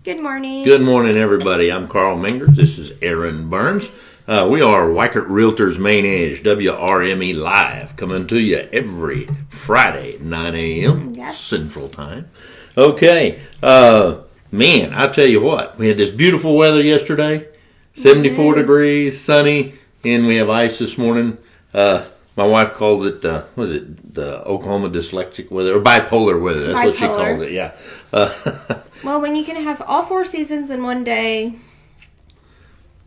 Good morning. Good morning, everybody. I'm Carl Mingers. This is Aaron Burns. We are Weichert Realtors Main Edge, WRME Live, coming to you every Friday, 9 a.m. Yes. Central Time. Okay. Man, I tell you what, we had this beautiful weather yesterday, 74 degrees, sunny, and we have ice this morning. My wife calls it, the Oklahoma dyslexic weather, or bipolar weather. That's what she called it, yeah. Well, when you can have all four seasons in one day.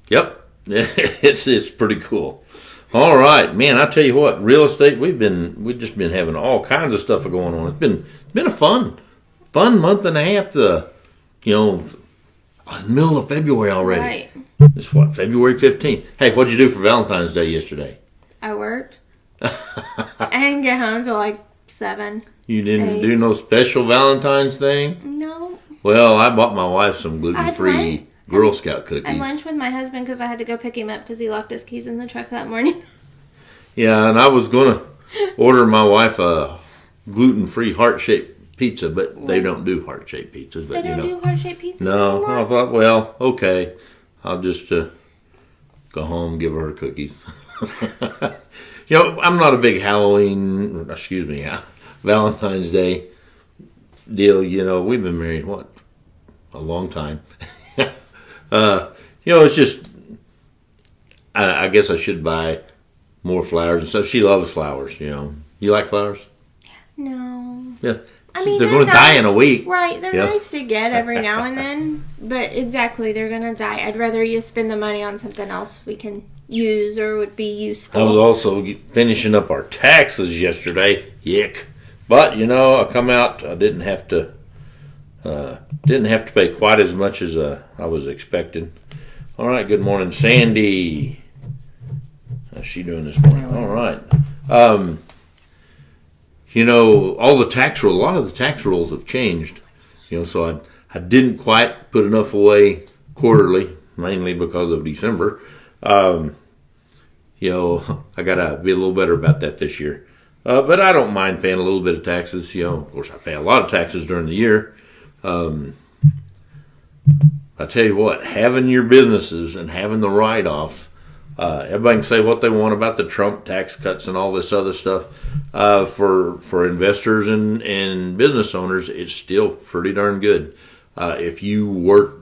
Yep. It's pretty cool. All right, man, I tell you what, real estate, we've just been having all kinds of stuff going on. It's been a fun month and a half, middle of February already. Right. It's February 15th. Hey, what'd you do for Valentine's Day yesterday? I worked. I didn't get home till like 7. You didn't do no special Valentine's thing? No. Well, I bought my wife some gluten-free Girl Scout cookies. I had lunch with my husband because I had to go pick him up because he locked his keys in the truck that morning. Yeah, and I was going to order my wife a gluten-free heart-shaped pizza, but they don't do heart-shaped pizzas. But, They don't do heart-shaped pizzas No, anymore? I thought, well, okay. I'll just go home and give her cookies. I'm not a big Valentine's Day deal. We've been married, a long time. It's just, I guess I should buy more flowers and stuff. She loves flowers, You like flowers? No. Yeah. I mean, they're going to die in a week. Right, they're nice to get every now and then, but exactly, they're going to die. I'd rather you spend the money on something else we can use or would be useful. I was also finishing up our taxes yesterday. Yick. But, I come out, I didn't have to pay quite as much as I was expecting. All right, good morning, Sandy. How's she doing this morning? All right. All the tax rules, a lot of the tax rules have changed. So I didn't quite put enough away quarterly, mainly because of December. I got to be a little better about that this year. But I don't mind paying a little bit of taxes. Of course, I pay a lot of taxes during the year. I tell you what, having your businesses and having the write-offs, everybody can say what they want about the Trump tax cuts and all this other stuff. For investors and business owners, it's still pretty darn good. If you work,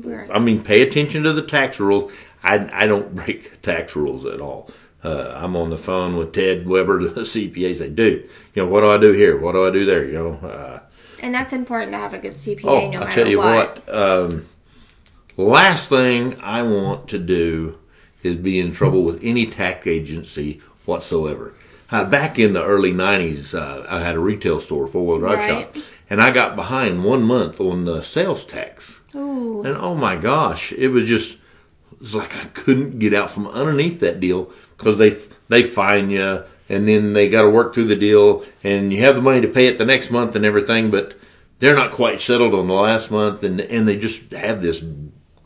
pay attention to the tax rules. I don't break tax rules at all. I'm on the phone with Ted Weber, the CPA. Say, dude, what do I do here? What do I do there? And that's important to have a good CPA no matter what. I tell you what. Last thing I want to do is be in trouble with any tax agency whatsoever. Back in the early 90s, I had a retail store, four-wheel drive shop, and I got behind 1 month on the sales tax. Ooh. And oh my gosh, it was like I couldn't get out from underneath that deal because they fine you, and then they got to work through the deal, and you have the money to pay it the next month and everything, but they're not quite settled on the last month, and they just have this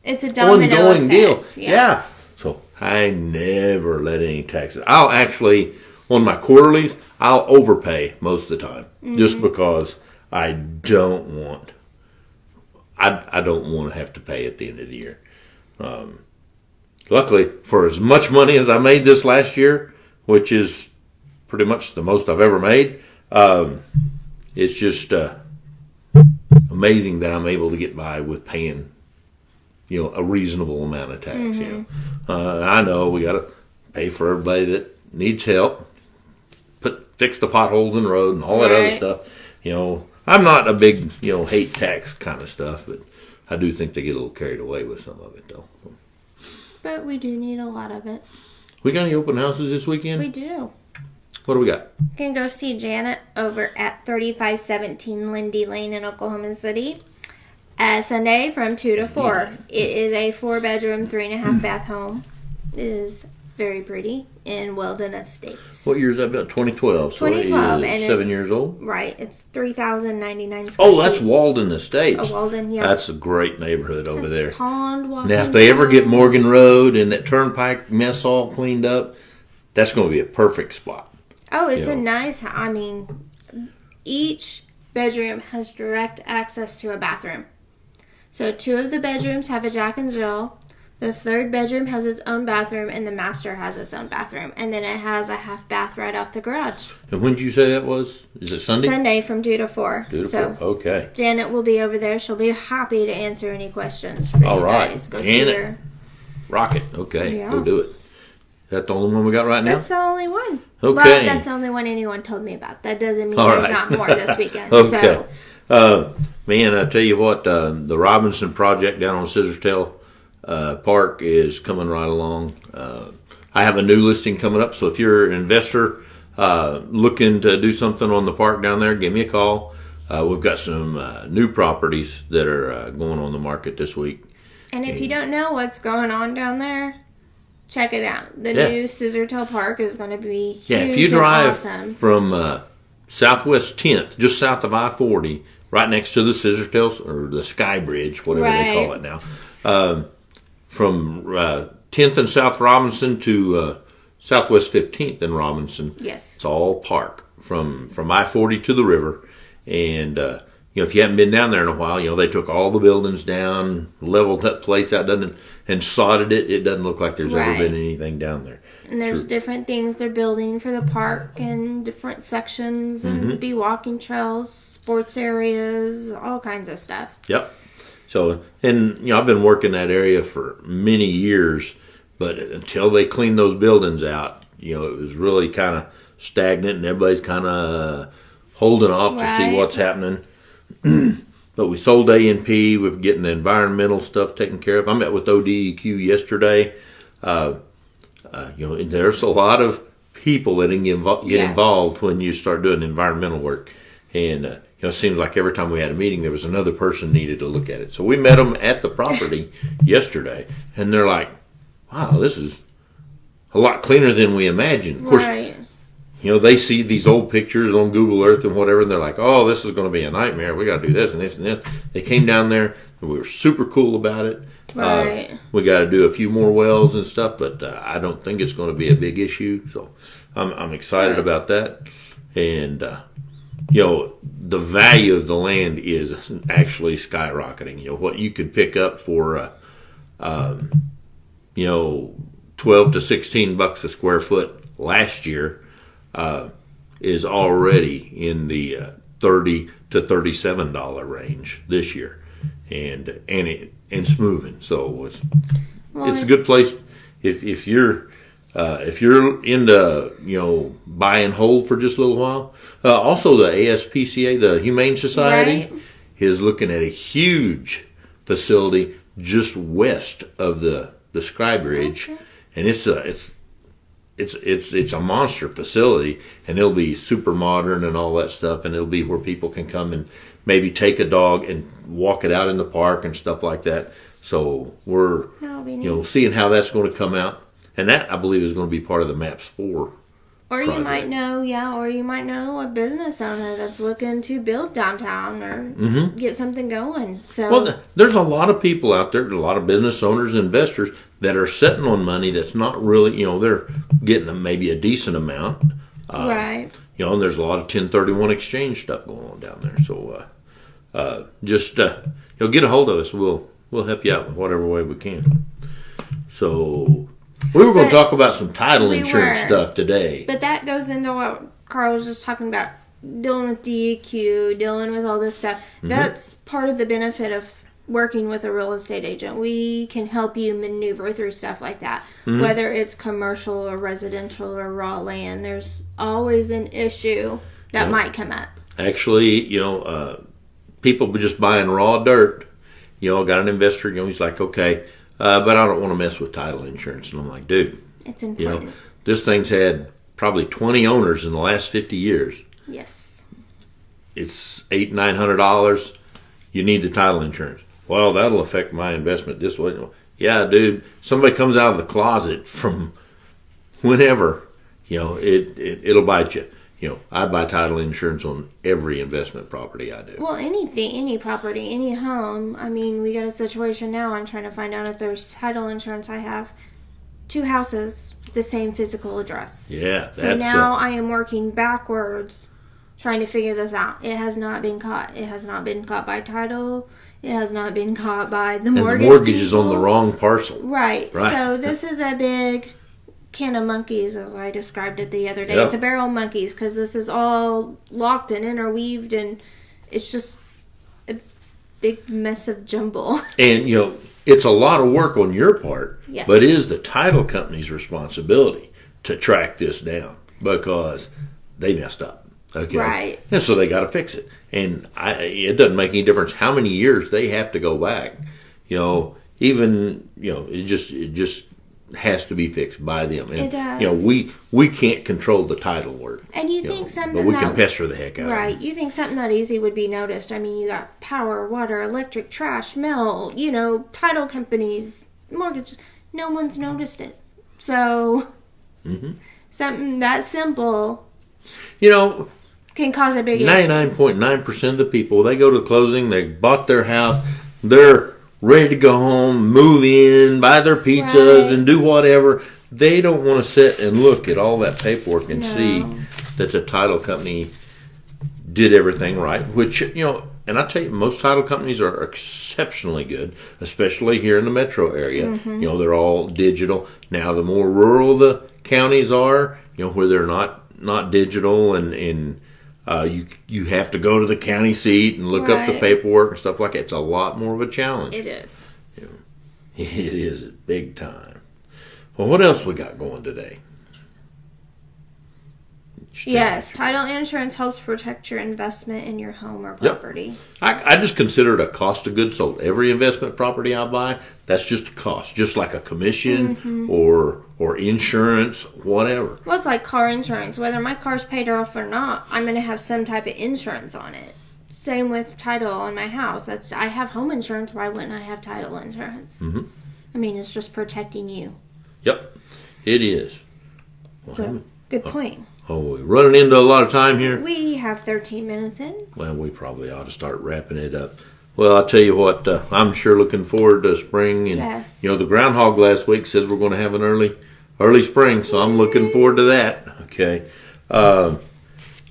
it's a domino ongoing effect. deal. Yeah. So I never let any taxes. I'll actually, on my quarterlies, I'll overpay most of the time just because I don't want to have to pay at the end of the year. Luckily, for as much money as I made this last year, which is pretty much the most I've ever made, it's just amazing that I'm able to get by with paying, a reasonable amount of tax. I know we got to pay for everybody that needs help, fix the potholes in the road and all that other stuff. I'm not a big, hate tax kind of stuff, but I do think they get a little carried away with some of it, though. But we do need a lot of it. We got any open houses this weekend? We do. What do we got? You can go see Janet over at 3517 Lindy Lane in Oklahoma City. Sunday from 2 to 4. Yeah. It is a 4-bedroom, 3.5-bath home. It is very pretty in Weldon Estates. What year is that built? 2012. 2012. So and 7 years old? Right. It's 3,099 square feet. Oh, that's Weldon Estates. Oh, Weldon, yeah. That's a great neighborhood over there. Pond, now, if they ever get Morgan Road and that turnpike mess all cleaned up, that's going to be a perfect spot. Oh, it's a nice, each bedroom has direct access to a bathroom. So 2 of the bedrooms have a Jack and Jill. The 3rd bedroom has its own bathroom, and the master has its own bathroom. And then it has a half bath right off the garage. And when did you say that was? Is it Sunday? Sunday from 2 to 4. 2 to so 4. Okay. Janet will be over there. She'll be happy to answer any questions for All you right. guys. Go Janet. see her. Rocket. Okay. Yeah. Go do it. Is that the only one we got right now? That's the only one. Okay. Well, that's the only one anyone told me about. That doesn't mean All there's right. not more this weekend. Okay. So, Man, I tell you what, the Robinson project down on Scissortail Park is coming right along. I have a new listing coming up, so if you're an investor looking to do something on the park down there, give me a call. We've got some new properties that are going on the market this week. and if you don't know what's going on down there, check it out. The new Scissortail Park is going to be huge. Yeah, if you drive awesome. from Southwest 10th, just south of I-40, right next to the Scissortail, or the Sky Bridge, whatever they call it now, from 10th and South Robinson to Southwest 15th and Robinson, Yes. it's all park from I-40 to the river. And if you haven't been down there in a while, they took all the buildings down, leveled that place out, and sodded it. It doesn't look like there's ever been anything down there. And there's different things they're building for the park and different sections and be walking trails, sports areas, all kinds of stuff. Yep. So, and I've been working that area for many years, but until they cleaned those buildings out, it was really kind of stagnant, and everybody's kind of holding off to see what's happening. But we sold A&P. We're getting the environmental stuff taken care of. I met with ODEQ yesterday. And there's a lot of people that can get involved when you start doing environmental work. And it seems like every time we had a meeting, there was another person needed to look at it. So we met them at the property yesterday, and they're like, "Wow, this is a lot cleaner than we imagined." Of course, they see these old pictures on Google Earth and whatever, and they're like, "Oh, this is going to be a nightmare. We got to do this and this and this." They came down there, and we were super cool about it. We got to do a few more wells and stuff, but I don't think it's going to be a big issue. So I'm excited about that. And the value of the land is actually skyrocketing. What you could pick up for 12 to 16 bucks a square foot last year is already in the $30 to $37 range this year, and it's moving. So it's a good place if you're into buy and hold for just a little while. Also, the ASPCA, the Humane Society, is looking at a huge facility just west of the Sky Bridge, and it's a monster facility, and it'll be super modern and all that stuff, and it'll be where people can come and maybe take a dog and walk it out in the park and stuff like that. So we're seeing how that's going to come out, and that I believe is going to be part of the MAPS 4. Or project. you might know a business owner that's looking to build downtown or get something going. So there's a lot of people out there, a lot of business owners, investors that are sitting on money that's not really, they're getting maybe a decent amount. And there's a lot of 1031 exchange stuff going on down there. So just get a hold of us. We'll help you out in whatever way we can. So we were going to talk about some title insurance stuff today. But that goes into what Carl was just talking about, dealing with DEQ, dealing with all this stuff. That's part of the benefit of working with a real estate agent. We can help you maneuver through stuff like that. Whether it's commercial or residential or raw land, there's always an issue that might come up. Actually, people just buying raw dirt. Got an investor, he's like, okay, but I don't want to mess with title insurance. And I'm like, dude, it's important. This thing's had probably 20 owners in the last 50 years. Yes. It's $800-900. You need the title insurance. Well, that'll affect my investment this way. Yeah, dude, somebody comes out of the closet from whenever, it'll bite you. I buy title insurance on every investment property I do. Well, any property, any home. I mean, we got a situation now. I'm trying to find out if there's title insurance. I have 2 houses, the same physical address. Yeah. So now I am working backwards, trying to figure this out. It has not been caught. It has not been caught by title. It has not been caught by the And mortgage. the mortgage is on the people. wrong parcel. Right. Right. So this is a big can of monkeys, as I described it the other day. Yep. It's a barrel of monkeys because this is all locked and interweaved, and it's just a big mess of jumble. And, it's a lot of work on your part, Yes. but it is the title company's responsibility to track this down because they messed up. Okay. Right. And so they got to fix it. And it doesn't make any difference how many years they have to go back. It just has to be fixed by them. And, It does. We can't control the title work. And you think something but we that can pester the heck out of right? them. You think something that easy would be noticed? I mean, you got power, water, electric, trash, mail. Title companies, mortgage. No one's noticed it. So something that simple can cause a big issue. 99.9% of the people, they go to closing, they bought their house, they're ready to go home, move in, buy their pizzas, Right. and do whatever. They don't want to sit and look at all that paperwork and see that the title company did everything right, which, and I tell you, most title companies are exceptionally good, especially here in the metro area. They're all digital. Now, the more rural the counties are, where they're not digital and you have to go to the county seat and look up the Right. paperwork and stuff like that. It's a lot more of a challenge. It is. It is big time. Well, what else we got going today? Yes, title insurance helps protect your investment in your home or Yep. property. I just consider it a cost of goods sold. Every investment property I buy, that's just a cost, just like a commission or insurance, whatever. Well, it's like car insurance. Whether my car's paid off or not, I'm going to have some type of insurance on it. Same with title on my house. I have home insurance. Why wouldn't I have title insurance? I mean, it's just protecting you. Yep, it is. Well, So, good point. we're running into a lot of time here. We have 13 minutes in. Well, we probably ought to start wrapping it up. Well, I'll tell you what, I'm sure looking forward to spring. And, Yes. the groundhog last week says we're going to have an early spring, so I'm looking forward to that. Okay.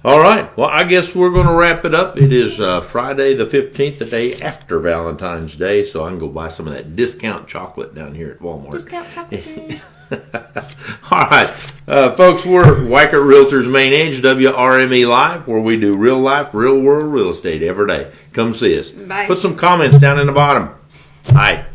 All right. Well, I guess we're going to wrap it up. It is Friday the 15th, the day after Valentine's Day, so I can go buy some of that discount chocolate down here at Walmart. Discount chocolate. All right. Folks, we're Weichert Realtors Main Edge, WRME Live, where we do real life, real world real estate every day. Come see us. Bye. Put some comments down in the bottom. Bye.